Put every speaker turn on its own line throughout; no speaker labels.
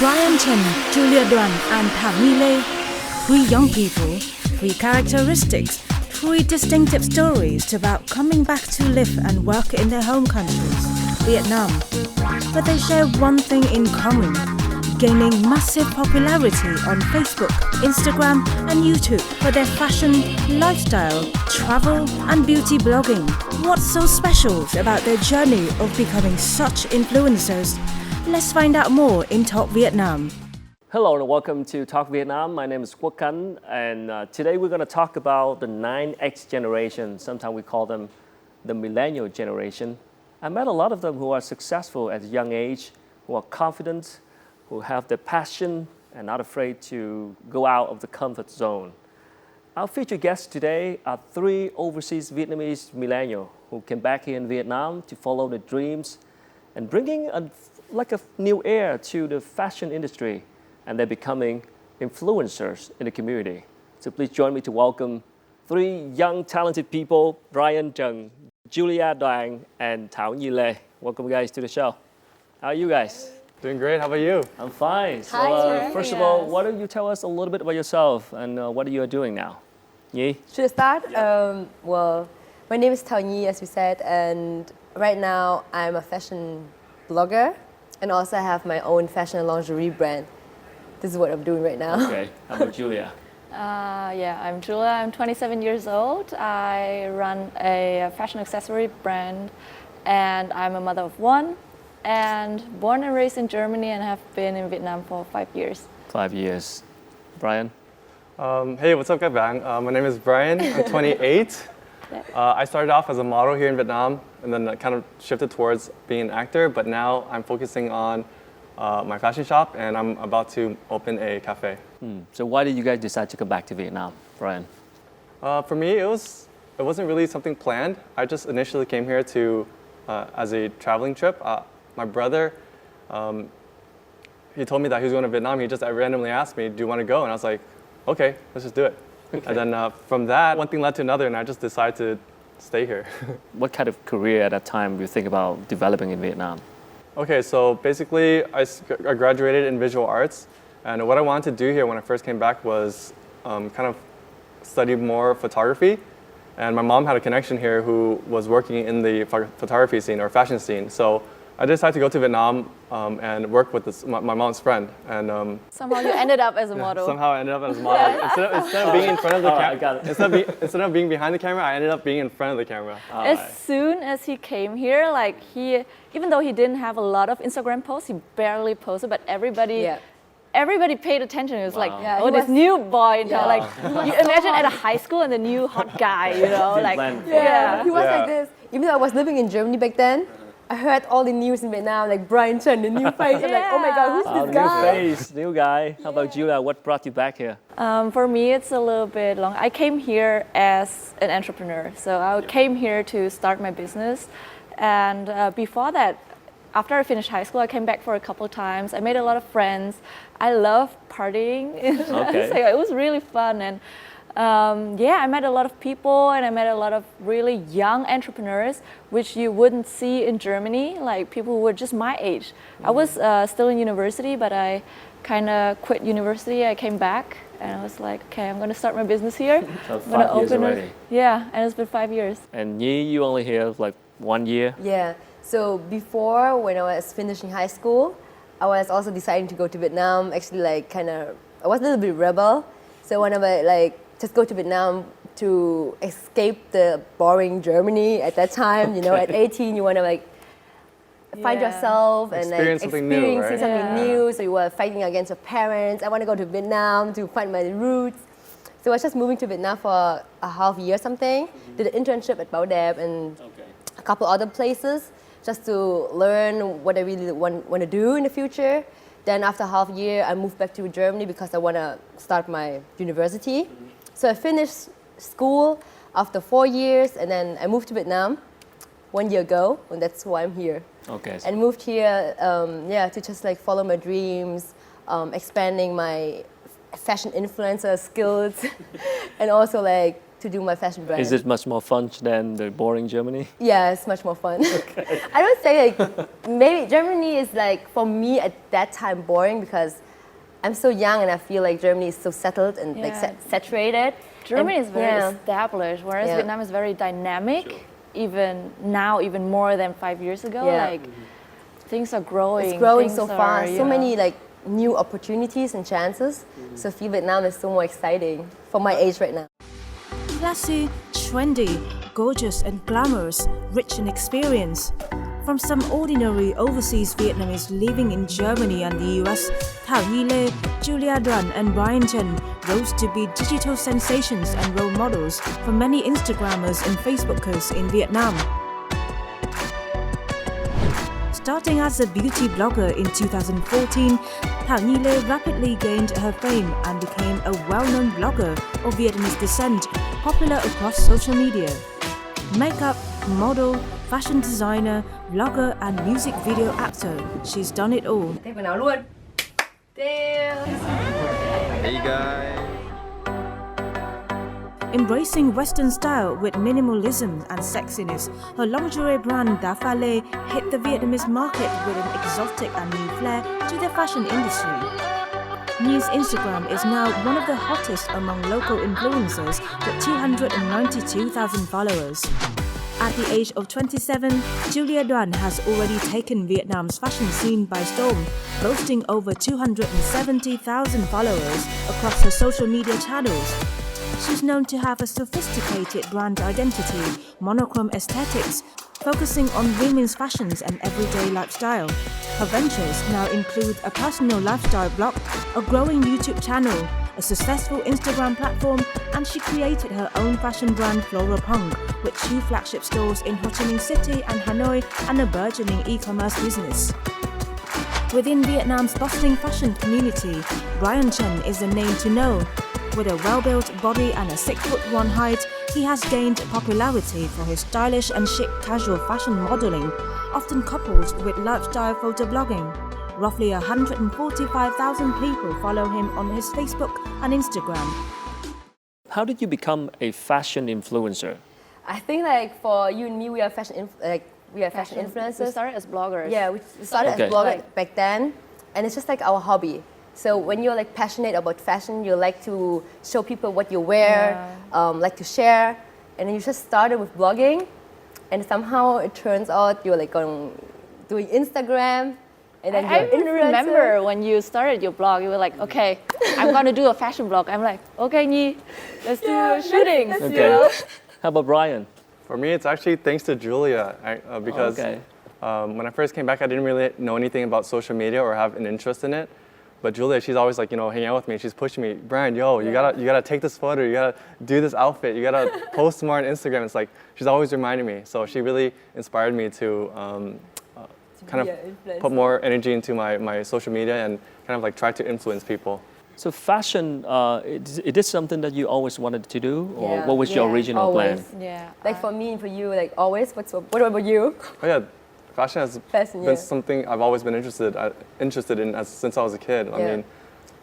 Brian Chen, Julia Duan, and Thảo Nhi Lê. Three young people, three characteristics, three distinctive stories about coming back to live and work in their home countries, Vietnam. But they share one thing in common, gaining massive popularity on Facebook, Instagram, and YouTube for their fashion, lifestyle, travel, and beauty blogging. What's so special about their journey of becoming such influencers? Let's find out more in Talk Vietnam.
Hello and welcome to Talk Vietnam. My name is Quốc Khánh, and today we're going to talk about the 9X generation. Sometimes we call them the millennial generation. I met a lot of them who are successful at a young age, who are confident, who have the passion and not afraid to go out of the comfort zone. Our featured guests today are three overseas Vietnamese millennials who came back here in Vietnam to follow their dreams and bringing a new air to the fashion industry, and they're becoming influencers in the community. So please join me to welcome three young talented people, Brian Chen, Julia Duan, and Thảo Nhi Lê. Welcome guys to the show. How are you guys?
Doing great. How about you?
I'm fine. So
Hi,
first of all, why don't you tell us a little bit about yourself and what you are doing now? Nhi?
Should I start? Well, my name is Thảo Nhi, as you said, and right now I'm a fashion blogger, and also I have my own fashion and lingerie brand. This is what I'm doing right now.
Okay. How about Julia?
I'm Julia. I'm 27 years old. I run a fashion accessory brand, and I'm a mother of one, and born and raised in Germany, and have been in Vietnam for 5 years.
5 years. Brian?
Hey, what's up, các bạn? My name is Brian. I'm 28. I started off as a model here in Vietnam, and then kind of shifted towards being an actor, but now I'm focusing on my fashion shop, and I'm about to open a cafe.
So why did you guys decide to come back to Vietnam, Brian?
For me, it wasn't really something planned. I just initially came here to as a traveling trip. My brother, he told me that he was going to Vietnam. He just randomly asked me, "Do you want to go?" And I was like, "Okay, let's just do it." Okay. And then from that, one thing led to another, and I just decided to stay here.
What kind of career at that time you think about developing in Vietnam?
Okay, so basically, I graduated in visual arts, and what I wanted to do here when I first came back was kind of study more photography. And my mom had a connection here who was working in the photography scene or fashion scene. So I decided to go to Vietnam and work with my mom's friend. And
Somehow you ended up as a model.
somehow I ended up as a model. Instead of being in front of the camera, instead of being behind the camera, I ended up being in front of the camera.
As soon as he came here, even though he didn't have a lot of Instagram posts, he barely posted, but everybody paid attention. It was this new boy. You imagine at a high school and the new hot guy,
He was like this. Even though I was living in Germany back then, I heard all the news in Vietnam, like Brian Chen, the new face. I'm like, oh my God, who's this guy?
New face, new guy. How about Julia? What brought you back here?
For me, it's a little bit long. I came here as an entrepreneur. So I came here to start my business. And before that, after I finished high school, I came back for a couple of times. I made a lot of friends. I love partying.
Okay.
So it was really fun. And I met a lot of people, and I met a lot of really young entrepreneurs, which you wouldn't see in Germany, like people who were just my age. I was still in university, but I kind of quit university. I came back, and I was like, okay, I'm going to start my business here.
So 5 years already.
Yeah, and it's been 5 years.
And Nhi, you only here like 1 year?
Yeah. So before, when I was finishing high school, I was also deciding to go to Vietnam. Actually, I was a little bit rebel. So when I just go to Vietnam to escape the boring Germany at that time. At 18, you want to find yourself and
Experience something new,
experiencing
right?
something new. So you were fighting against your parents. I want to go to Vietnam to find my roots. So I was just moving to Vietnam for a half year something. Did an internship at Bảo Đẹp and a couple other places just to learn what I really want to do in the future. Then after half a year, I moved back to Germany because I want to start my university. So I finished school after 4 years, and then I moved to Vietnam 1 year ago, and that's why I'm here.
Okay.
And moved here, to just follow my dreams, expanding my fashion influencer skills, and also to do my fashion brand.
Is it much more fun than the boring Germany?
Yeah, it's much more fun. I don't say like, maybe Germany is like, for me at that time, boring because I'm so young and I feel like Germany is so settled and like saturated.
Germany
And-
is very established, whereas
Yeah.
Vietnam is very dynamic, even now, even more than 5 years ago.
Yeah.
Like things are growing.
It's growing
things
so
are,
fast,
you
so
know.
many like new opportunities and chances. So I feel Vietnam is so more exciting for my age right now.
Classy, trendy, gorgeous and glamorous, rich in experience. From some ordinary overseas Vietnamese living in Germany and the US, Thảo Nhi Lê, Julia Duan and Brian Chen rose to be digital sensations and role models for many Instagrammers and Facebookers in Vietnam. Starting as a beauty blogger in 2014, Thảo Nhi Lê rapidly gained her fame and became a well-known blogger of Vietnamese descent, popular across social media. Makeup, model, fashion designer, blogger and music video actor, she's done it all.
Thay quần áo luôn. Damn.
Hey guys.
Embracing Western style with minimalism and sexiness, her lingerie brand Da Pha Lê hit the Vietnamese market with an exotic and new flair to the fashion industry. Nhi's Instagram is now one of the hottest among local influencers with 292,000 followers. At the age of 27, Julia Duan has already taken Vietnam's fashion scene by storm, boasting over 270,000 followers across her social media channels. She's known to have a sophisticated brand identity, monochrome aesthetics, focusing on women's fashions and everyday lifestyle. Her ventures now include a personal lifestyle blog, a growing YouTube channel, a successful Instagram platform, and she created her own fashion brand Flora Pong, with 2 flagship stores in Ho Chi Minh City and Hanoi and a burgeoning e-commerce business. Within Vietnam's bustling fashion community, Brian Chen is a name to know. With a well-built body and a 6'1" height, he has gained popularity for his stylish and chic casual fashion modeling, often coupled with lifestyle photoblogging. Roughly 145,000 people follow him on his Facebook and Instagram.
How did you become a fashion influencer?
I think like for you and me, we are fashion influencers.
We started as bloggers.
Yeah, we started
Okay.
as bloggers back then, and it's just like our hobby. So when you're like passionate about fashion, you like to show people what you wear, like to share, and then you just started with blogging, and somehow it turns out you're like doing Instagram, and then
I
you're
even
influencer.
remember when you started your blog, you were like, okay, I'm going to do a fashion blog. I'm like, okay, Nhi, let's do a shooting.
let's
you
Okay.
know?
How about Brian?
For me, it's actually thanks to Julia because
Okay.
when I first came back, I didn't really know anything about social media or have an interest in it. But Julia, she's always like, hanging out with me. She's pushing me, Brian, you gotta take this photo. You gotta do this outfit. You gotta post more on Instagram. It's like she's always reminding me. So she really inspired me to kind of put more energy into my social media and kind of like try to influence people.
So fashion, it is something that you always wanted to do, or
Yeah.
what was your
Yeah,
original
always.
plan?
Yeah.
Like for me and for you, like always. What about you?
Oh yeah, fashion has
Fashion,
been
yeah.
something I've always been interested in since I was a kid. I
Yeah.
mean,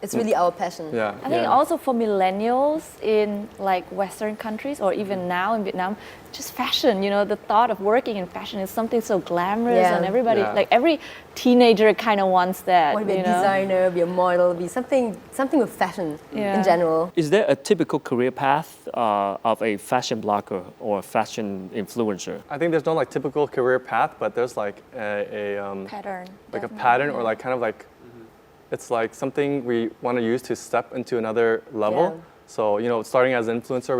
It's really our passion.
yeah.
I think also for millennials in like Western countries or even now in Vietnam, just fashion, the thought of working in fashion is something so glamorous
Yeah.
and everybody,
Yeah.
like every teenager kind of wants that,
Want to be
you
a
know?
designer, be a model, be something with fashion
Yeah.
in general.
Is there a typical career path of a fashion blogger or fashion influencer?
I think there's no like typical career path, but there's like a
Pattern.
like a pattern or like kind of like it's like something we want to use to step into another level.
Yeah.
So starting as an influencer,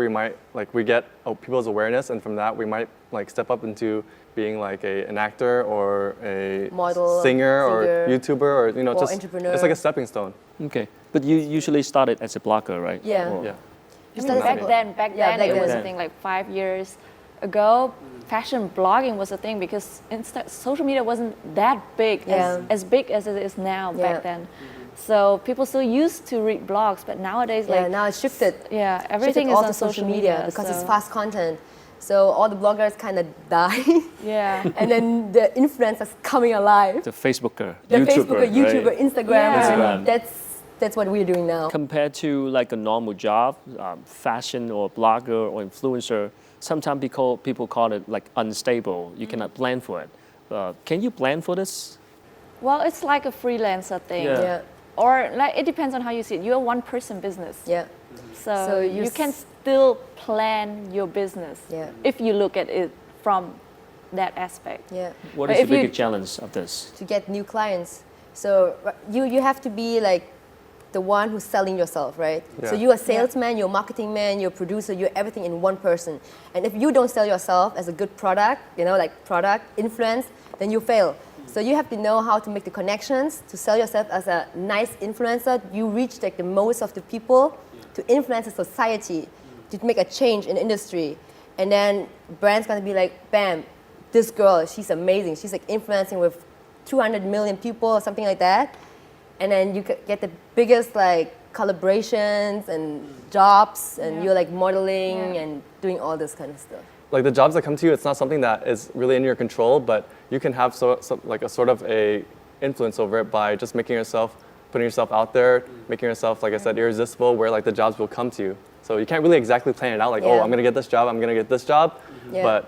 we get people's awareness, and from that we might like step up into being like an actor or a
Model,
singer or
singer,
YouTuber or
or
just
entrepreneur.
it's like a stepping stone.
Okay, but you usually started as a blogger, right?
Yeah.
Or-
Yeah.
I
Just
mean,
as
back
a-
then,
back
it was
then.
a thing like 5 years ago. Fashion blogging was a thing because social media wasn't that big,
Yeah.
as big as it is now
Yeah.
back then. So people still used to read blogs, but nowadays,
Yeah,
like,
now it's shifted.
everything is
all
on
to
social media
because it's
so-
fast content. So all the bloggers kind of die,
Yeah.
and then the influencers coming alive.
The Facebooker,
The
YouTuber,
Facebooker, YouTuber,
right?
Instagram.
Yeah.
Instagram.
That's that's what we're doing now.
Compared to like a normal job, fashion or blogger or influencer, sometimes people call it like unstable. You cannot plan for it. Can you plan for this?
Well, it's like a freelancer thing.
Yeah.
Yeah.
Or like it depends on how you see it. You're a one-person business.
Yeah.
So you can still plan your business
Yeah.
if you look at it from that aspect.
Yeah.
What
But
is
if
the
you-
biggest challenge of this?
To get new clients. So you have to be like the one who's selling yourself, right? So
Yeah.
you're a salesman, you're a marketing man, you're a producer, you're everything in one person. And if you don't sell yourself as a good product, like product, influence, then you fail. So you have to know how to make the connections to sell yourself as a nice influencer. You reach like the most of the people to influence the society, to make a change in the industry. And then brands gonna be like, bam, this girl, she's amazing. She's like influencing with 200 million people or something like that. And then you get the biggest like collaborations and jobs, and you're like modeling and doing all this kind of stuff.
Like the jobs that come to you, it's not something that is really in your control, but you can have like a sort of a influence over it by just putting yourself out there, making yourself, like I said, irresistible, where like the jobs will come to you. So you can't really exactly plan it out, like, oh,
Yeah.
I'm gonna get this job, I'm gonna get this job,
Yeah.
but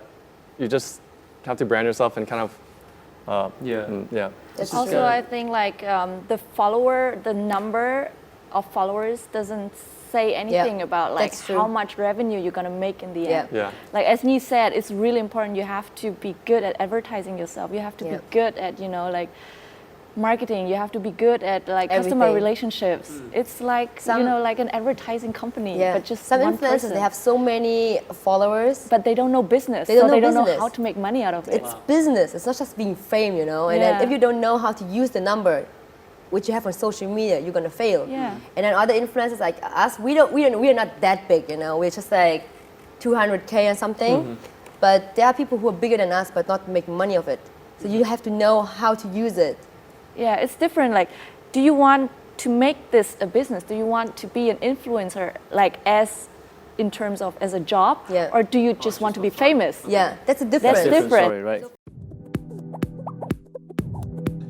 you just have to brand yourself and kind of, yeah.
That's
Also,
true.
I think like the number of followers doesn't say anything about like
that's true.
how much revenue you're gonna make in the
Yeah.
end.
Yeah.
Like as Nee said, it's really important. You have to be good at advertising yourself. You have to
Yeah.
be good at like marketing. You have to be good at like customer
Everything.
relationships. It's like like an advertising company,
Yeah.
but just
some
one
influencers,
person.
they have so many followers.
But they don't know business.
They don't
so
know
they don't know
business.
how to make money out of it.
It's business. It's not just being fame, And
Yeah.
then if you don't know how to use the number, which you have on social media, you're gonna fail.
Yeah.
And then other influencers like us, we are not that big, We're just like 200K or something. But there are people who are bigger than us, but not making money of it. So you have to know how to use it.
Yeah, it's different. Like, do you want to make this a business? Do you want to be an influencer, like in terms of as a job?
Yeah.
Or do you just want to be famous?
Yeah, that's a difference.
That's
Different
different.
story, right?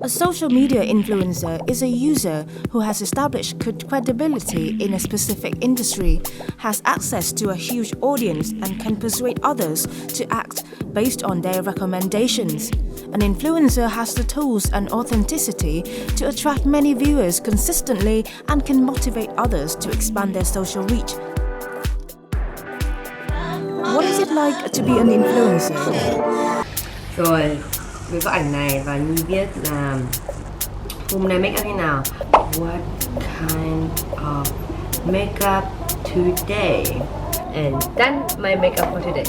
A social media influencer is a user who has established credibility in a specific industry, has access to a huge audience, and can persuade others to act based on their recommendations. An influencer has the tools and authenticity to attract many viewers consistently and can motivate others to expand their social reach. What is it like to be an influencer?
Rồi, với bức ảnh này và Nhi viết là hôm nay make up như nào? What kind of makeup today? And done my makeup for today.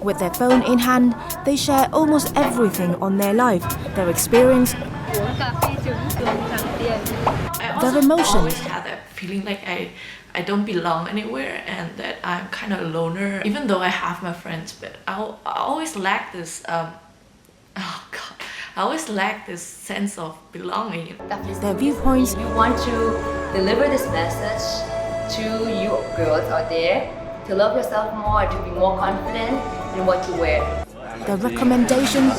With their phone in hand, they share almost everything on their life, their experience, their emotions.
Always had that feeling like I don't belong anywhere and that I'm kind of a loner, even though I have my friends. But I always lack this. I always lack this sense of belonging.
Their viewpoints,
You want to deliver this message to you girls out there to love yourself more, to be more confident in what you wear.
their recommendations,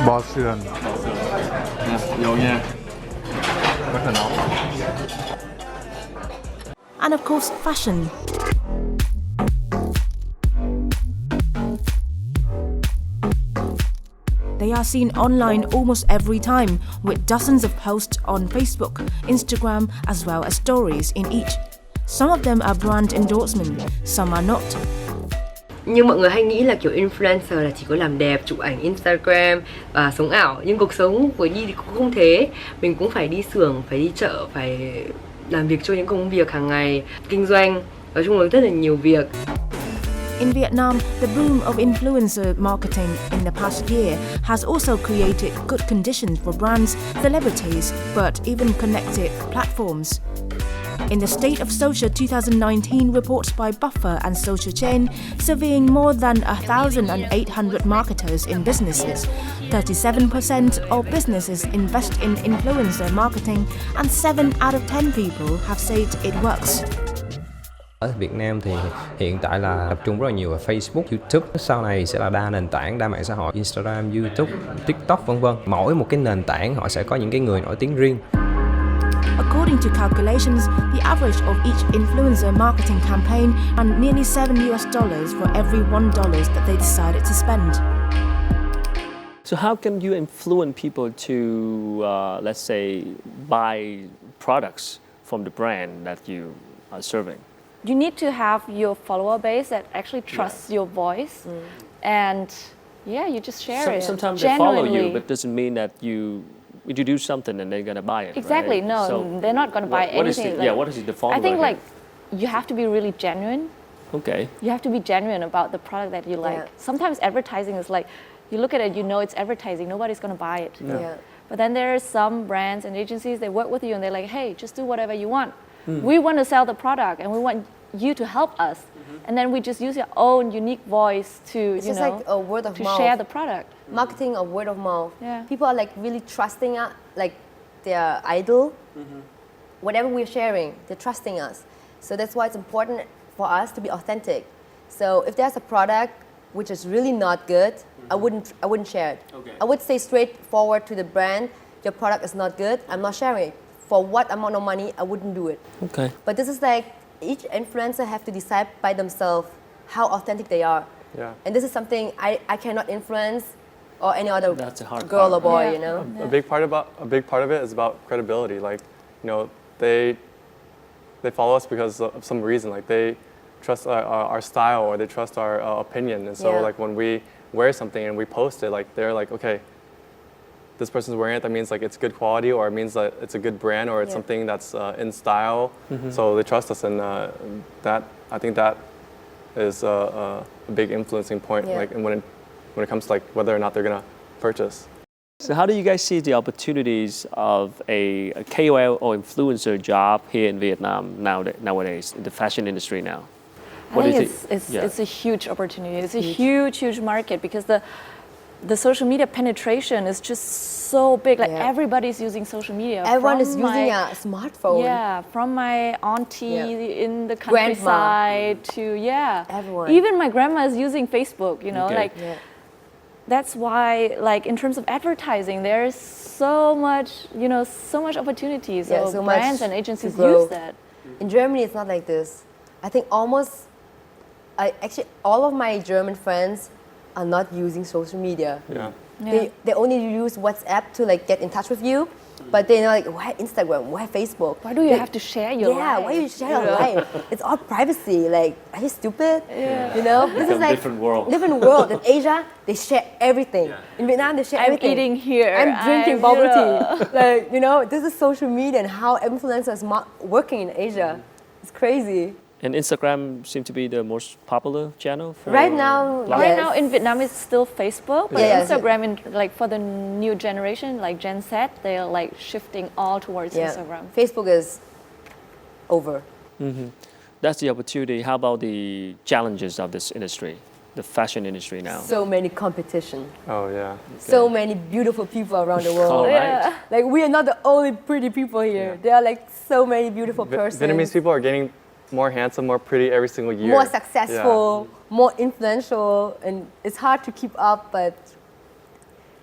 Bò sườn.
Nhiều nha. Rất là nóng.
and of course fashion. They are seen online almost every time, with dozens of posts on Facebook, Instagram, as well as stories in each. Some of them are brand endorsement, some are not.
Nhưng mọi người hay nghĩ là kiểu influencer là chỉ có làm đẹp, chụp ảnh Instagram và sống ảo. Nhưng cuộc sống của Nhi thì cũng không thế. Mình cũng phải đi xưởng, phải đi chợ, phải làm việc cho những công việc hàng ngày, kinh doanh. Nói chung là rất là nhiều việc.
In Vietnam, the boom of influencer marketing in the past year has also created good conditions for brands, celebrities, but even connected platforms. In the State of Social 2019 reports by Buffer and Social Chain, surveying more than 1,800 marketers in businesses, 37% of businesses invest in influencer marketing and 7 out of 10 people have said it works.
Ở Việt Nam thì hiện tại là tập trung rất là nhiều vào Facebook, YouTube, sau này sẽ là đa nền tảng, đa mạng xã hội, Instagram, YouTube, TikTok vân vân. Mỗi một cái nền tảng họ sẽ có những cái người nổi tiếng riêng.
According to calculations, the average of each influencer marketing campaign earned nearly $7 for every $1 that they decided to spend.
So how can you influence people to, let's say, buy products from the brand that you are serving?
You need to have your follower base that actually trusts your voice, and you just share it.
Sometimes they follow you, but doesn't mean that you do something and they're gonna buy it.
Exactly.
Right?
No,
So
they're not gonna buy anything.
What is the formula?
I think
here?
you have to be really genuine.
Okay.
You have to be genuine about the product that you like.
Yeah.
Sometimes advertising is like, you look at it, you know it's advertising, nobody's gonna buy it.
Yeah.
But then there are some brands and agencies, they work with you and they're like, hey, just do whatever you want. We want to sell the product and we want you to help us. And then we just use your own unique voice to,
It's just like a word of
to
mouth.
share the product.
Marketing of word of mouth.
Yeah.
People are like really trusting us, like their idol. Whatever we're sharing, they're trusting us. So that's why it's important for us to be authentic. So if there's a product which is really not good, I wouldn't share it.
Okay.
I would say straightforward to the brand, your product is not good, I'm not sharing it. For what amount of money, I wouldn't do it.
Okay.
But this is like each influencer have to decide by themselves how authentic they are.
Yeah.
And this is something I cannot influence or any other
That's a hard
girl
part.
or boy,
Yeah.
you know.
A big part of it is about credibility. Like, you know, they follow us because of some reason. Like they trust our style or they trust our opinion. And so
Yeah.
like when we wear something and we post it, like they're like, okay, this person's wearing it. That means like it's good quality, or it means that it's a good brand, or it's
Yeah.
something that's in style. So they trust us, and that I think that is a big influencing point.
Yeah.
Like, and when it comes to like whether or not they're gonna purchase.
So how do you guys see the opportunities of a KOL or influencer job here in Vietnam nowadays in the fashion industry now? What
I
do you
think
think?
it's a huge opportunity. It's a huge market because the social media penetration is just so big. Like
Yeah.
everybody's using social media.
Everyone is
From
using
my-
a smartphone.
Yeah, from my auntie
Yeah.
in the
Grandma.
countryside to
Everyone.
Even my grandma is using Facebook. You know,
Okay.
like
Yeah.
that's why, like in terms of advertising, there's so much opportunities.
Yeah,
So
so much
brands and
to
agencies
grow.
use that.
In Germany, it's not like this. I think actually all of my German friends are not using social media.
Yeah.
Yeah.
They only use WhatsApp to like get in touch with you, but they're like, why Instagram? Why Facebook?
Why do you have to share your life?
Why you share your life? It's all privacy. Like, are you stupid?
Yeah.
You know, this is
Become
like
different world.
Different world. In Asia, they share everything. In Vietnam, they share
I'm
everything.
eating here.
I'm drinking
I'm,
bubble tea. Like, you know, this is social media and how influencers working in Asia. It's crazy.
And Instagram seems to be the most popular channel for
Right now,
bloggers?
Right
Yes.
now in Vietnam it's still Facebook, but
Yeah.
Instagram for the new generation, like Gen Z, they're like shifting all towards Instagram.
Facebook is over.
That's the opportunity. How about the challenges of this industry, the fashion industry now?
So many competition.
Oh yeah.
So many beautiful people around the world.
All right.
Yeah.
Like, we are not the only pretty people here. There are like so many beautiful persons.
Vietnamese people are getting more handsome, more pretty every single year.
More successful, more influential, and it's hard to keep up, but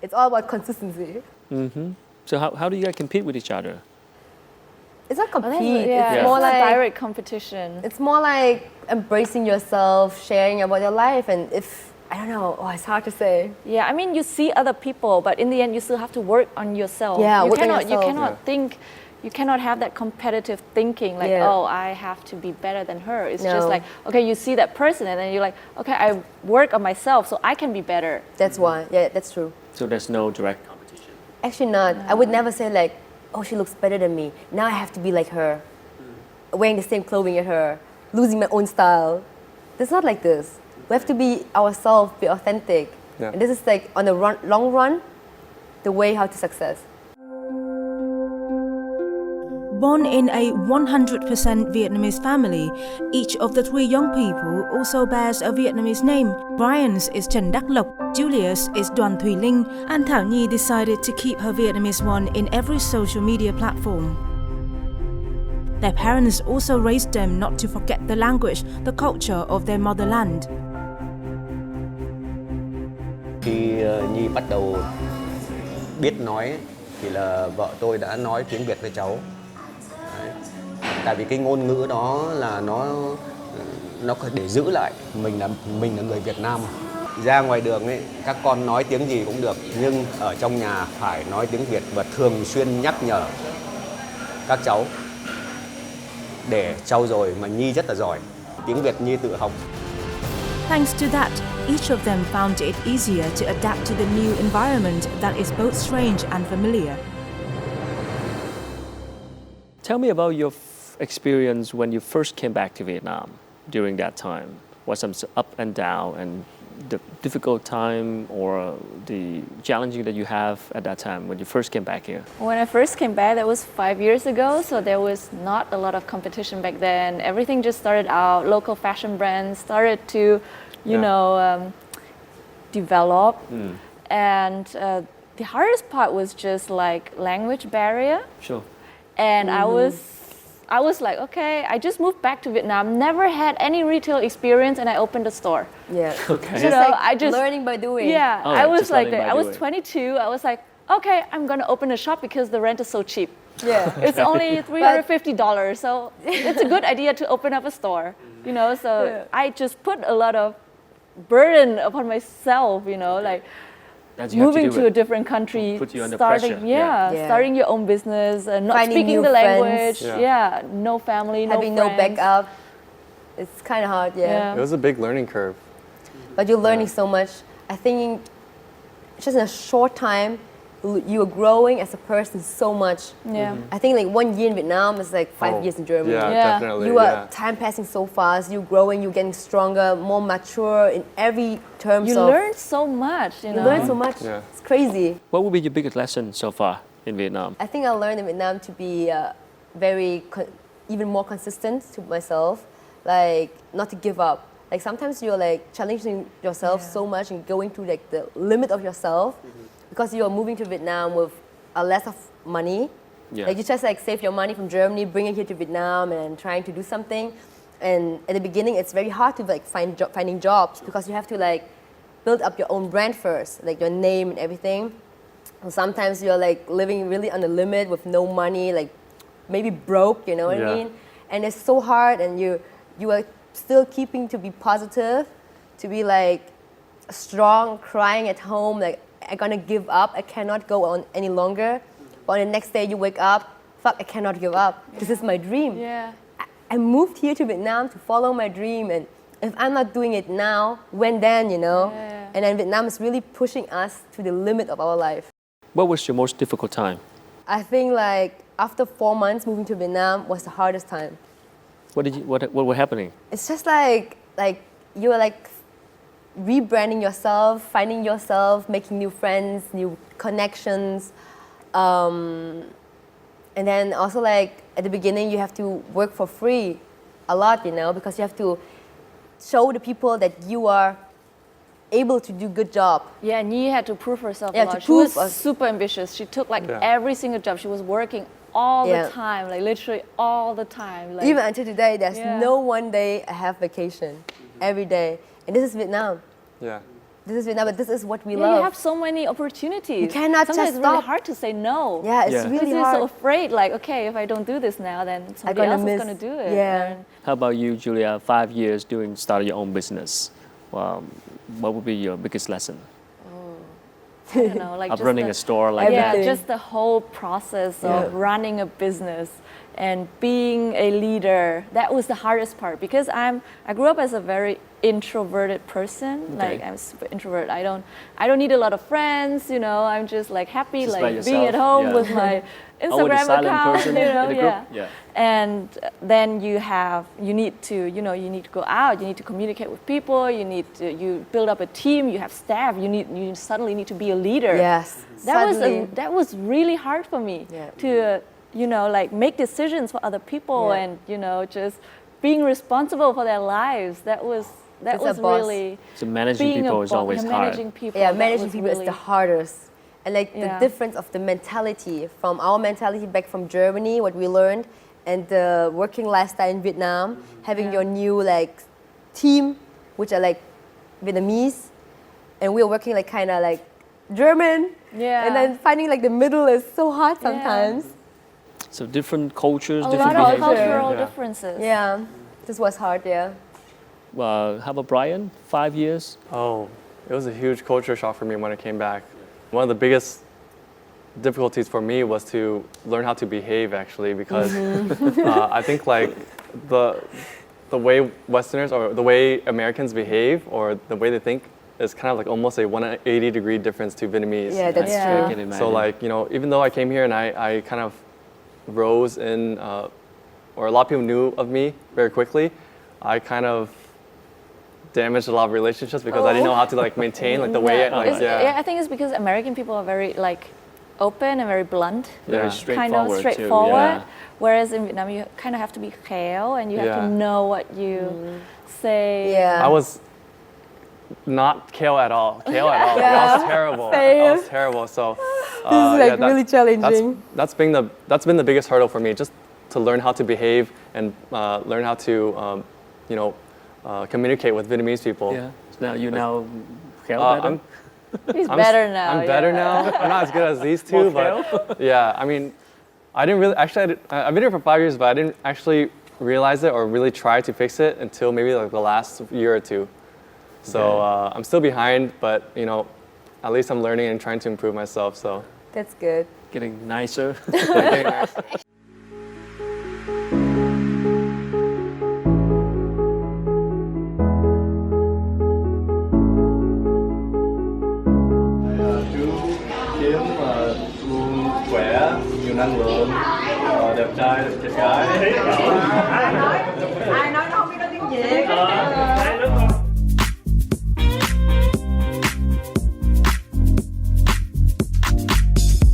it's all about consistency.
So how do you guys compete with each other?
It's not
Oh, that's-
compete.
yeah,
It's more
not
like
direct competition.
it's more like embracing yourself, sharing about your life, and if I don't know, it's hard to say.
Yeah, I mean you see other people, but in the end you still have to work on yourself.
Yeah,
you
work on
cannot
yourself.
you cannot think. You cannot have that competitive thinking like,
Yeah.
oh, I have to be better than her. It's
No.
just like, okay, you see that person and then you're like, okay, I work on myself so I can be better.
That's why. Yeah, that's true.
So there's no direct competition.
Actually, not. I would never say like, oh, she looks better than me. Now I have to be like her, wearing the same clothing as her, losing my own style. It's not like this. We have to be ourselves, be authentic.
Yeah.
And this is like on the long run, the way how to success.
Born in a 100% Vietnamese family, each of the three young people also bears a Vietnamese name. Brian's is Trần Đắc Lộc, Julius is Đoàn Thùy Linh, and Thảo Nhi decided to keep her Vietnamese one in every social media platform. Their parents also raised them not to forget the language, the culture of their motherland.
Khi Nhi bắt đầu biết nói thì là vợ tôi đã nói tiếng Việt với cháu. Đấy. Tại vì cái ngôn ngữ đó là nó để giữ lại mình là người Việt Nam. Ra ngoài đường ấy, các con nói tiếng gì cũng được, nhưng ở trong nhà phải nói tiếng Việt và thường xuyên nhắc nhở các cháu để trau dồi, mà Nhi rất là giỏi. Tiếng Việt Nhi tự học.
Thanks to that, each of them found it easier to adapt to the new environment that is both strange and familiar.
Tell me about your experience when you first came back to Vietnam during that time. What some up and down and the difficult time or the challenging that you have at that time when you first came back here?
When I first came back, that was 5 years ago, so there was not a lot of competition back then. Everything just started out. Local fashion brands started to, develop. And the hardest part was just like language barrier.
Sure.
And I was like, okay, I just moved back to Vietnam, never had any retail experience, and I opened a store.
Yeah.
Okay.
You know, I just
learning by doing.
Yeah,
Oh,
I was
just
like
learning
that.
by
I was
doing.
22. I was like, okay, I'm gonna open a shop because the rent is so cheap.
Yeah.
It's only $350, so it's a good idea to open up a store. You know, so I just put a lot of burden upon myself. You know, like
That you have
moving
do
to a
it.
different country,
Put you under
starting,
pressure.
yeah, starting your own business, not
Finding
speaking
new
the
friends.
language.
Yeah.
No family,
Having
no
no
friends.
backup. It's kind of hard,
Yeah.
It was a big learning curve.
But you're learning so much. I think just in a short time, you are growing as a person so much.
Yeah.
I think like 1 year in Vietnam is like 5 years in Germany.
Yeah,
Yeah.
definitely.
You are
yeah.
time passing so fast. You're growing. You're getting stronger, more mature in every terms
You
of.
learn so much, you know.
You learn so much.
Yeah.
It's crazy.
What would be your biggest lesson so far in Vietnam?
I think I learned in Vietnam to be even more consistent to myself, like not to give up. Like sometimes you're like challenging yourself so much and going to like the limit of yourself because you are moving to Vietnam with a less of money.
Yeah.
Like you just like save your money from Germany, bring it here to Vietnam, and trying to do something. And at the beginning, it's very hard to like finding jobs because you have to like build up your own brand first, like your name and everything. And sometimes you're like living really on the limit with no money, like maybe broke, you know what I mean? And it's so hard, and you are still keeping to be positive, to be like strong, crying at home, like I'm gonna give up, I cannot go on any longer. But on the next day you wake up, fuck, I cannot give up. This is my dream.
Yeah.
I moved here to Vietnam to follow my dream, and if I'm not doing it now, when then, you know?
Yeah.
And then Vietnam is really pushing us to the limit of our life.
What was your most difficult time?
I think like after 4 months moving to Vietnam was the hardest time.
What were happening?
It's just like you are like rebranding yourself, finding yourself, making new friends, new connections, and then also like at the beginning you have to work for free a lot, you know, because you have to show the people that you are able to do good job.
Yeah, and Nhi had to prove herself
Yeah,
a
to
lot. She was
prove us.
super ambitious. She took like
Yeah.
every single job. She was working all
Yeah.
the time, like literally all the time. Like,
Even until today, there's
Yeah.
no one day I have vacation. Every day. And this is Vietnam.
Yeah.
This is Vietnam, but this is what we
yeah,
love.
you have so many opportunities.
You cannot
Sometimes
just
it's really
stop.
hard to say no.
Yeah, it's
Yeah.
Because
really
you're
hard.
so afraid, like, okay, if I don't do this now, then somebody
gonna
else
miss-
is going to do it.
yeah.
And
How about you, Julia? 5 years starting your own business. What would be your biggest lesson
I don't know, like
of
just
running
the,
a store like
yeah,
that?
Everything.
just the whole process of
Yeah.
running a business and being a leader. That was the hardest part because I grew up as a very introverted person.
Okay.
Like I'm super introvert. I don't need a lot of friends. You know, I'm just like happy,
Just by
like being at
yourself,
home
yeah.
with my
the
Instagram
silent
account.
person
You know,
in the group?
yeah.
Yeah.
And then you need to go out. You need to communicate with people. You build up a team. You have staff. You suddenly need to be a leader.
Yes. Suddenly.
That was really hard for me
Yeah.
to like make decisions for other people
Yeah.
and just being responsible for their lives. That was
As a boss.
really
So managing
being
people
a
is
boss,
always hard.
managing people.
Yeah,
that
managing
was
people
really,
is the hardest. And like the
Yeah.
difference of the mentality from our mentality back from Germany, what we learned, and the working lifestyle in Vietnam, having your new like team, which are like Vietnamese, and we are working like kind of like German, and then finding like the middle is so hard sometimes.
So different cultures,
A
different
lot of
behaviors.
cultural differences.
Yeah, this was hard. Yeah.
How about Brian? 5 years?
Oh, it was a huge culture shock for me when I came back. One of the biggest difficulties for me was to learn how to behave actually, because I think like the way Westerners or the way Americans behave or the way they think is kind of like almost a 180-degree difference to Vietnamese.
Yeah, that's
I
true.
can imagine.
So like, you know, even though I came here and I kind of rose in, or a lot of people knew of me very quickly, I kind of damaged a lot of relationships because I didn't know how to like maintain like the way it, like,
I think it's because American people are very like open and very blunt,
Very
kind of
straightforward.
straightforward.
Too,
Whereas in Vietnam, you kind of have to be khéo and you have to know what you say.
Yeah.
I was not kale at all. Kale at all. Like, I was terrible. I was terrible. So
This is like really challenging.
That's been the biggest hurdle for me, just to learn how to behave and learn how to communicate with Vietnamese people.
Yeah. So now khéo
Uh,
better?
He's better now.
I'm better now. I'm not as good as these two, but yeah. I mean, I didn't really actually. I've been here for 5 years, but I didn't actually realize it or really try to fix it until maybe like the last year or two. So I'm still behind, but you know, at least I'm learning and trying to improve myself. So
That's good.
Getting nicer.
chú Kiếm luôn khỏe, nhiều năng lượng, đẹp trai, đẹp gái.
Ai nói nó không biết nói tiếng Việt.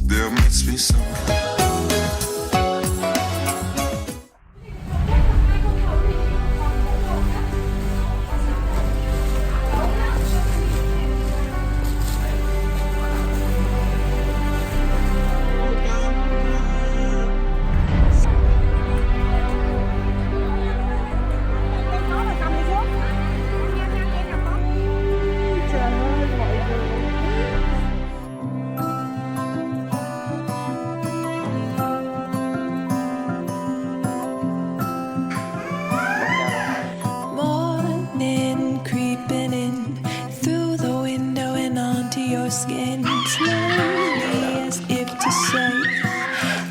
There must be some.
Morning creeping in through the window and onto your skin, slowly as if to say,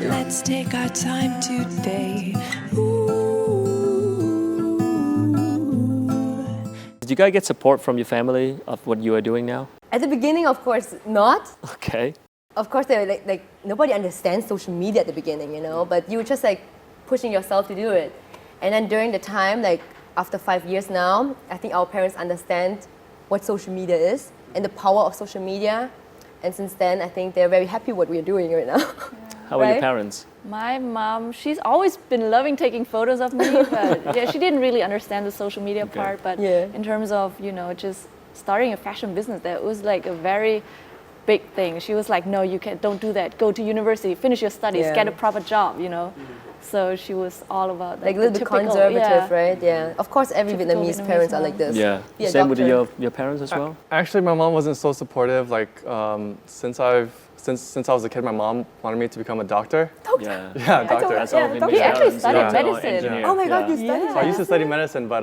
let's take our time today.
Did you guys get support from your family of what you are doing now?
At the beginning, of course, not.
Okay.
Of course, they were like nobody understands social media at the beginning, you know. But you were just like pushing yourself to do it. And then during the time, like after 5 years now, I think our parents understand what social media is and the power of social media. And since then, I think they're very happy what we're doing right now.
How are your
Right?
parents?
My mom, she's always been loving taking photos of me, but yeah, she didn't really understand the social media part. But
Yeah.
in terms of, you know, just starting a fashion business, that was like a very big thing. She was like, no, you can't, don't do that. Go to university, finish your studies,
Yeah.
get a proper job, you know. So she was all about
Like a
the
little bit
typical,
conservative,
yeah.
right? Yeah. Of course, every
Typical
Vietnamese
Vietnamese
parents are
mom.
like this.
Yeah.
Be a
Same with
doctor.
your parents as well?
actually, my mom wasn't so supportive. Like since I was a kid, my mom wanted me to become a doctor.
Yeah.
Yeah, doctor.
That's all
Yeah,
he actually
Vietnamese
studied
parents are
medicine.
engineers.
Oh my God,
Yeah.
you studied
So I used to study medicine, but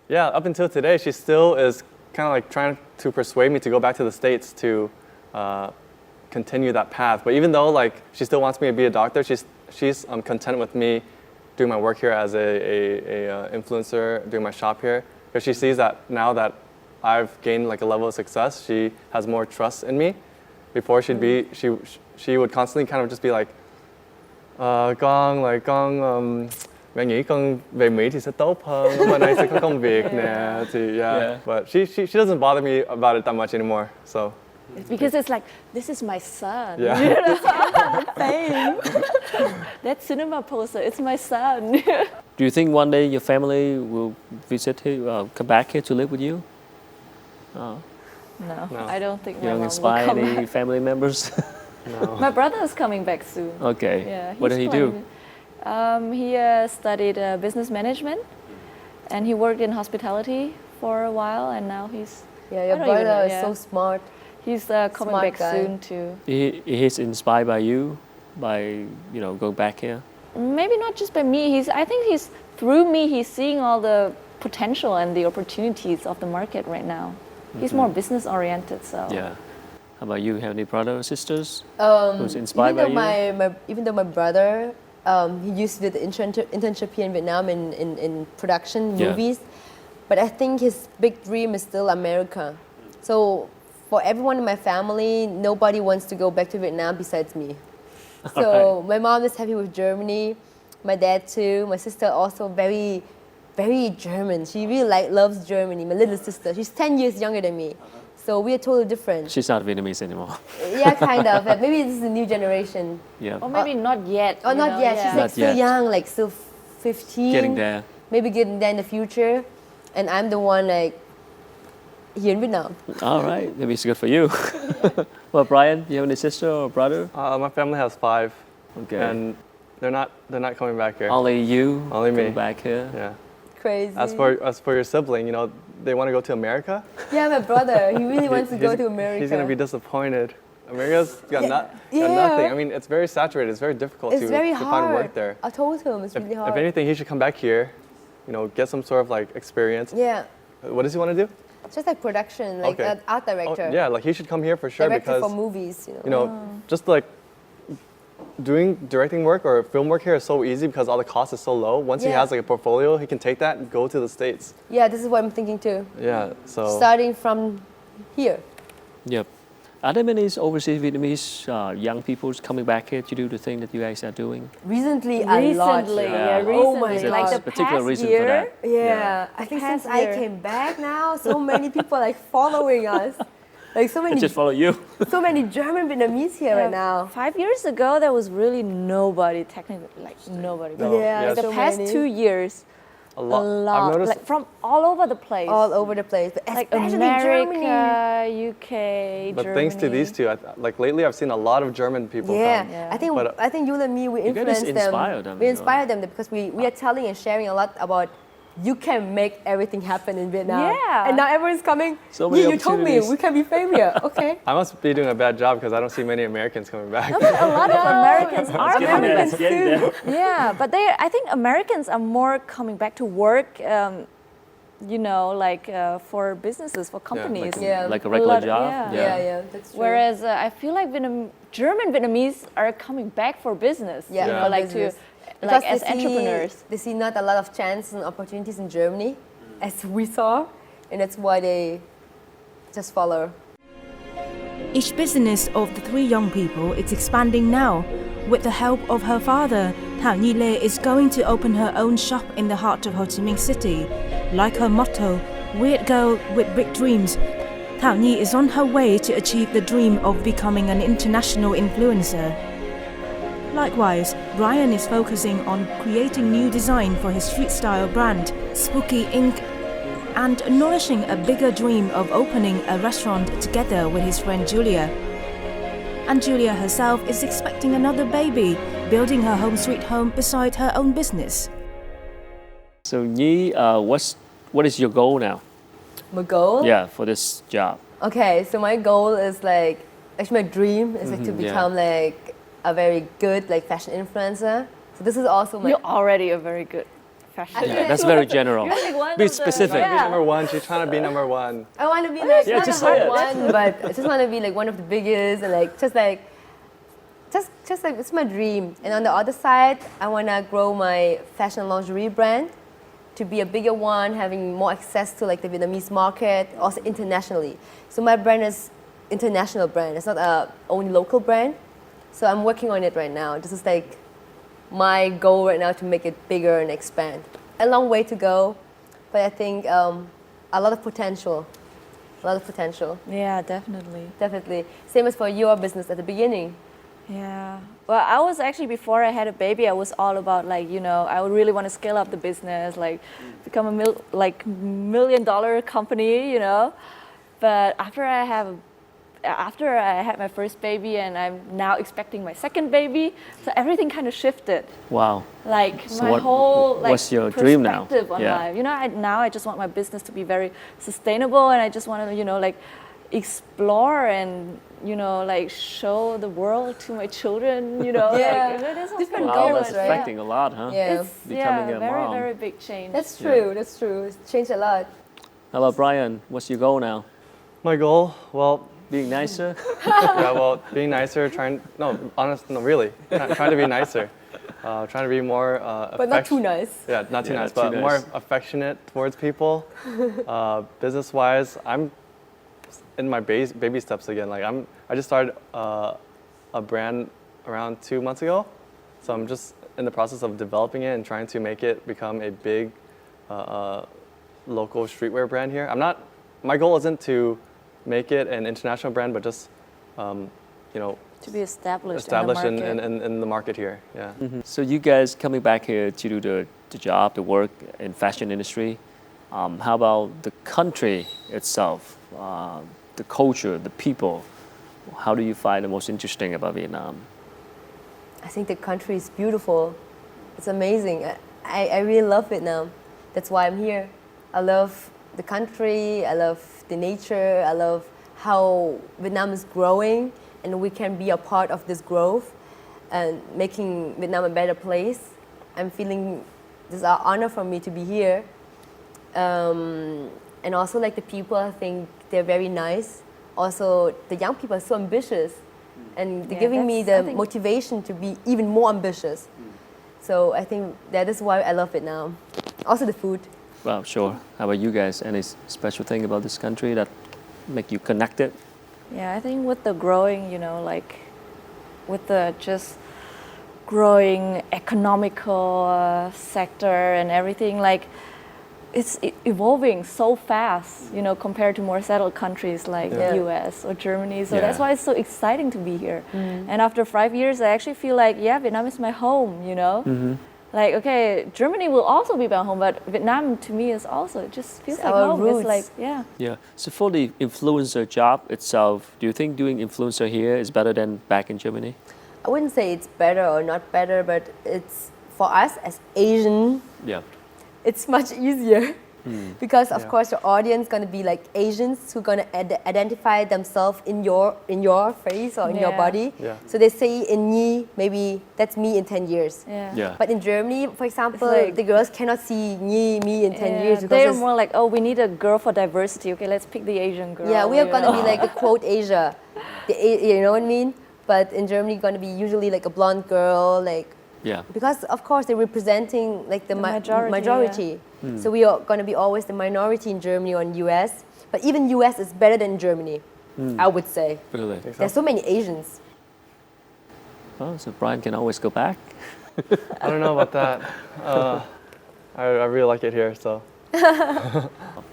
yeah, up until today, she still is kind of like trying to persuade me to go back to the States to continue that path. But even though like she still wants me to be a doctor, she's content with me doing my work here as a influencer, doing my shop here, because she sees that now that I've gained like a level of success, she has more trust in me. Before she would constantly kind of just be like, mẹ nghĩ con về Mỹ thì sẽ tốt hơn, bên đây sẽ có công việc nè, thì yeah. But she doesn't bother me about it that much anymore. So
Because it's like, this is my son.
yeah.
That cinema poster, it's my son.
Do you think one day your family will visit here, come back here to live with you?
No,
No.
I don't think
You
my
don't
mom
inspire
will come
any
back.
family members?
No.
My brother is coming back soon.
Okay.
Yeah,
What did
he's
he do?
planning- He studied business management, and he worked in hospitality for a while, and now he's.
Yeah, your
I don't even
brother
know,
is so smart.
He's coming
Smart
back
guy.
soon too.
He's inspired by you, by going back here.
Maybe not just by me. I think he's through me. He's seeing all the potential and the opportunities of the market right now. He's more business oriented. So
Yeah. How about you? Have any brothers or sisters who's inspired by you?
Even though my brother, he used to do the internship here in Vietnam in production
Yeah.
movies, but I think his big dream is still America. So for everyone in my family, nobody wants to go back to Vietnam besides me. So my mom is happy with Germany, my dad too, my sister also very, very German. She really loves Germany, my little sister. She's 10 years younger than me. So we are totally different.
She's not Vietnamese anymore.
Yeah, kind of. Maybe this is the new generation.
Yeah.
or maybe not yet.
Oh, not yet. She's like
Not
still
yet.
young, like still 15.
Getting there.
Maybe getting there in the future. And I'm the one like here in Vietnam.
All right. Maybe it's good for you. Well, Brian, you have any sister or brother?
My family has 5,
Okay.
and they're not coming back here.
Only you.
Only me.
coming back here.
Yeah.
Crazy.
As for your sibling, they want to go to America.
Yeah, my brother. He really wants to go
He's-
to America.
He's gonna be disappointed. America's got, got
Yeah.
nothing. I mean, it's very saturated. It's very difficult
It's
to
very
find
hard.
work there.
I told him it's really hard.
If anything, he should come back here. Get some sort of like experience.
Yeah.
What does he want to do?
Just like production, like
Okay.
an art director.
Yeah, like he should come here for sure
Director
because
for movies,
just like directing work or film work here is so easy because all the cost is so low. Once he
Yeah.
has like a portfolio, he can take that and go to the States.
Yeah, this is what I'm thinking too.
Yeah, so
Starting from here.
Yep. Are there many overseas Vietnamese young people coming back here to do the thing that you guys are doing?
Recently, a lot.
Recently,
Yeah.
recently.
Oh my
Is there
like
God.
the
a particular
past
reason
year,
for that?
Yeah, I think
Past
since I
year.
came back now, so many people like following us. Like so
I
many,
just follow you.
so many German Vietnamese here right now.
5 years ago, there was really nobody, technically, like nobody.
No,
Yeah,
yes.
The
so
past
many.
2 years,
a
a
lot.
lot,
I've noticed
like from all over the place.
All over the place, but
like
especially Germany.
America, UK,
but
Germany.
thanks to these two, like lately, I've seen a lot of German people
Yeah.
come.
Yeah.
I think you and me, we
guys
influenced them.
inspire them,
We inspire them because we are telling and sharing a lot about you can make everything happen in Vietnam.
Yeah.
And now everyone's coming.
So many
You told me
opportunities.
we can be famous here. Okay.
I must be doing a bad job because I don't see many Americans coming back.
A lot of Americans are
Getting
coming
there,
back.
it's getting there.
Yeah, but I think Americans are more coming back to work, for businesses, for companies.
Yeah.
Like a regular
lot-
job.
yeah.
Yeah, that's true.
Whereas I feel like German Vietnamese are coming back for business.
Yeah,
you know,
for
like
business.
to like
Because
as entrepreneurs.
They see not a lot of chances and opportunities in Germany, as we saw, and that's why they just follow.
Each business of the 3 young people is expanding now. With the help of her father, Thảo Nhi Lê is going to open her own shop in the heart of Ho Chi Minh City. Like her motto, Weird Girl with Big Dreams, Thảo Nhi is on her way to achieve the dream of becoming an international influencer. Likewise, Brian is focusing on creating new design for his street-style brand, Spooky Inc., and nourishing a bigger dream of opening a restaurant together with his friend Julia. And Julia herself is expecting another baby, building her home sweet home beside her own business.
So Nhi, what is your goal now?
My goal?
Yeah, for this job.
Okay, so my goal is actually my dream is to become like a very good fashion influencer. So this is also my.
You're already a very good fashion.
Yeah, that's very general.
You're like one
Be
of the-
specific.
Be number one. She's trying to be number one.
I want to be like
Yeah,
not
just
the
say
hard
it.
one, but I just want to be like one of the biggest and just like it's my dream. And on the other side, I want to grow my fashion lingerie brand to be a bigger one, having more access to the Vietnamese market, also internationally. So my brand is international brand. It's not a only local brand. So I'm working on it right now. This is my goal right now to make it bigger and expand. A long way to go, but I think a lot of potential. A lot of potential,
Yeah, definitely.
definitely. Same as for your business at the beginning.
Yeah. Well, I was actually, before I had a baby, I was all about I would really want to scale up the business, become a $1 million company, But after I have after I had my first baby and I'm now expecting my second baby, so everything kind of shifted.
Wow.
Like
So
my
what-
whole like
what's your dream now?
perspective on
Yeah.
life. You know, now I just want my business to be very sustainable, and I just want to, you know, like explore and, you know, like show the world to my children. You know,
Yeah.
like, it is
Different
Wow,
goals,
that's
right?
affecting a lot, huh?
Yeah.
It's
Becoming a
very
mom.
very big change.
That's true. That's true. It's changed a lot.
How about Brian? What's your goal now?
My goal, well,
Being nicer?
yeah, well, being nicer, really, trying to be nicer, trying to be more.
But not too nice.
Yeah, not too
Yeah,
nice,
not too
but more
nice.
affectionate towards people. Business-wise, I'm in my baby steps again. Like I just started a brand around 2 months ago, so I'm just in the process of developing it and trying to make it become a big local streetwear brand here. My goal isn't to make it an international brand, but just you know,
To be established
in,
in the market.
in the market here. Yeah.
So you guys coming back here to do the job, the work in fashion industry. How about the country itself, the culture, the people? How do you find the most interesting about Vietnam?
I think the country is beautiful. It's amazing. I really love Vietnam. That's why I'm here. I love the country. I love the nature. I love how Vietnam is growing, and we can be a part of this growth and making Vietnam a better place. I'm feeling this is an honor for me to be here. And also like the people, I think they're very nice. Also, the young people are so ambitious, and they're
Yeah,
giving me
that's- I
the
think-
motivation to be even more ambitious. So I think that is why I love Vietnam. Also the food.
Well, sure. How about you guys? Any special thing about this country that make you connected?
Yeah, I think with the growing, you know, like with the just growing economical sector and everything, like it's evolving so fast, you know, compared to more settled countries like
Yeah.
US or Germany. So
Yeah.
that's why it's so exciting to be here. And after 5 years, I actually feel like, yeah, Vietnam is my home, you know? Like, okay, Germany will also be my home, but Vietnam to me is also, it just feels
It's
like
our
home.
roots.
It's like, yeah.
Yeah. So for the influencer job itself, do you think doing influencer here is better than back in Germany?
I wouldn't say it's better or not better, but it's for us as Asian,
Yeah.
it's much easier because of
Yeah.
course your audience gonna be like Asians who gonna identify themselves in your face or in your
Yeah.
body.
Yeah.
So they say in me, maybe that's me in 10 years.
Yeah.
Yeah.
But in Germany, for example,
like-
the girls cannot see me in 10 years because
they're
it's-
more like, oh, we need a girl for diversity. Okay, let's pick the Asian girl.
yeah, we are
you
gonna
know?
be like the quote Asia, you know what I mean? But in Germany, gonna be usually like a blonde girl, like
Yeah.
because of course they're representing like the,
The
majority. So we are going to be always the minority in Germany or in US. But even US is better than Germany, I would say.
Really?
There's so many Asians.
Oh, so Brian can always go back.
I don't know about that. I really like it here, so.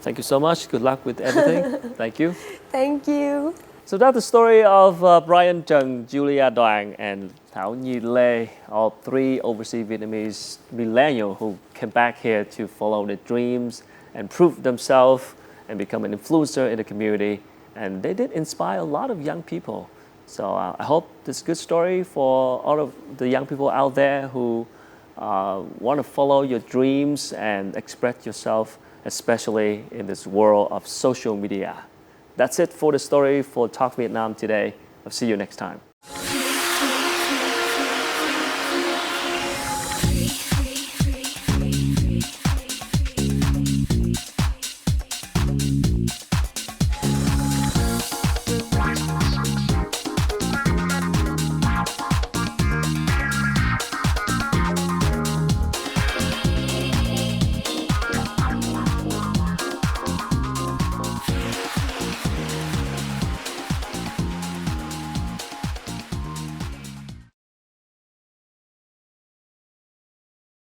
Thank you so much. Good luck with everything. Thank you.
Thank you.
So that's the story of Brian Trần, Julia Đoàn, and Thảo Nhi Lê, all three overseas Vietnamese millennials who came back here to follow their dreams and prove themselves and become an influencer in the community. And they did inspire a lot of young people. So I hope this is a good story for all of the young people out there who want to follow your dreams and express yourself, especially in this world of social media. That's it for the story for Talk Vietnam today. I'll see you next time.